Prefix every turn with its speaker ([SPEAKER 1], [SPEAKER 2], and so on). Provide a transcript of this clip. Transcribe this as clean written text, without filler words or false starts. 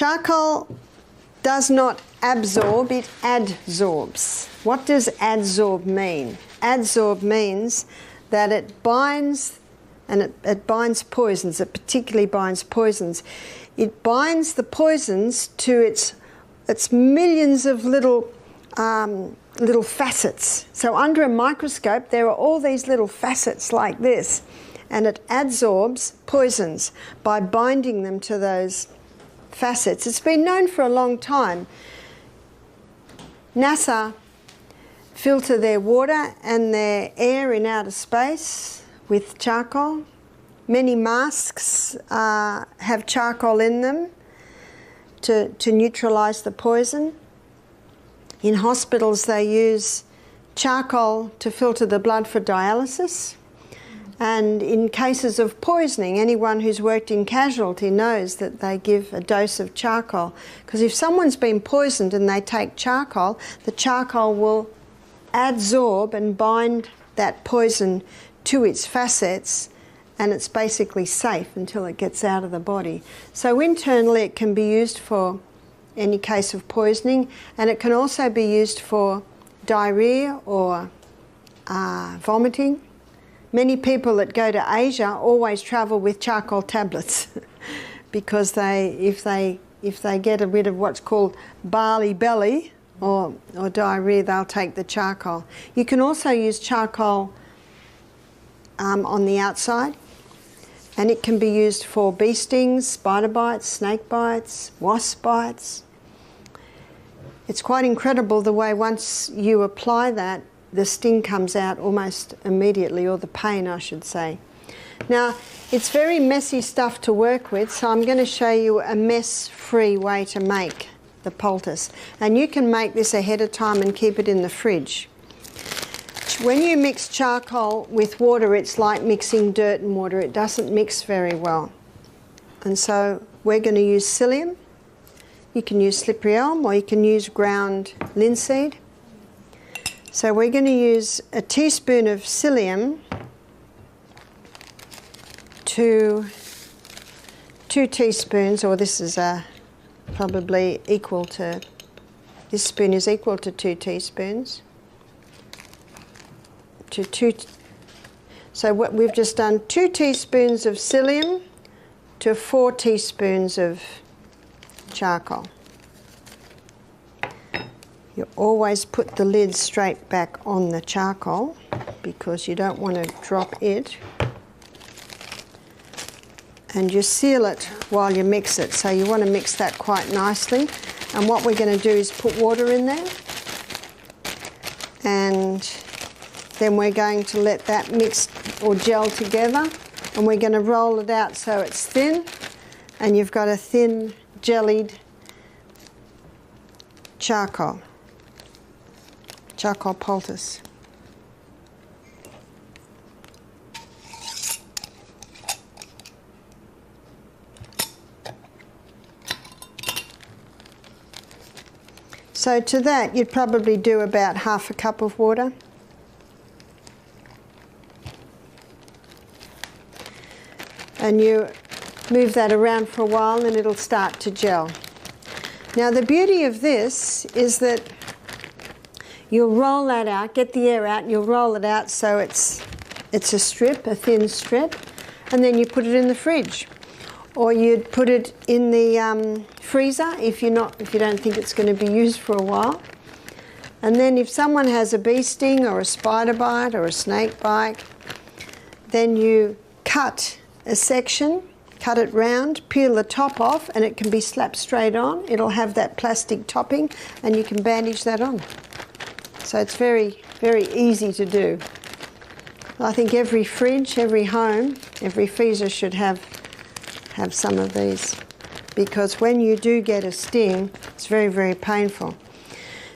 [SPEAKER 1] Charcoal does not absorb, it adsorbs. What does adsorb mean? Adsorb means that it binds, and it binds poisons, it particularly binds poisons. It binds the poisons to its millions of little facets. So under a microscope there are all these little facets like this, and it adsorbs poisons by binding them to those facets. It's been known for a long time. NASA filter their water and their air in outer space with charcoal. Many masks have charcoal in them to neutralise the poison. In hospitals they use charcoal to filter the blood for dialysis. And in cases of poisoning, anyone who's worked in casualty knows that they give a dose of charcoal. Because if someone's been poisoned and they take charcoal, the charcoal will adsorb and bind that poison to its facets, and it's basically safe until it gets out of the body. So internally it can be used for any case of poisoning, and it can also be used for diarrhea or vomiting. Many people that go to Asia always travel with charcoal tablets because if they get rid of what's called Bali belly or diarrhea, they'll take the charcoal. You can also use charcoal on the outside, and it can be used for bee stings, spider bites, snake bites, wasp bites. It's quite incredible the way once you apply that, the sting comes out almost immediately, or the pain I should say. Now it's very messy stuff to work with, so I'm going to show you a mess-free way to make the poultice. And you can make this ahead of time and keep it in the fridge. When you mix charcoal with water, it's like mixing dirt and water. It doesn't mix very well. And so we're going to use psyllium. You can use slippery elm, or you can use ground linseed. So we're going to use a teaspoon of psyllium to 2 teaspoons, or this is probably equal to, this spoon is equal to 2 teaspoons. So what we've just done, 2 teaspoons of psyllium to 4 teaspoons of charcoal. You always put the lid straight back on the charcoal because you don't want to drop it. And you seal it while you mix it. So you want to mix that quite nicely. And what we're going to do is put water in there. And then we're going to let that mix or gel together. And we're going to roll it out so it's thin. And you've got a thin, jellied charcoal poultice. So to that you'd probably do about half a cup of water. And you move that around for a while and it'll start to gel. Now the beauty of this is that you'll roll that out, get the air out, and you'll roll it out so it's a strip, a thin strip, and then you put it in the fridge. Or you'd put it in the freezer if you don't think it's going to be used for a while. And then if someone has a bee sting or a spider bite or a snake bite, then you cut a section, cut it round, peel the top off, and it can be slapped straight on. It'll have that plastic topping and you can bandage that on. So it's very, very easy to do. I think every fridge, every home, every freezer should have some of these, because when you do get a sting, it's very, very painful.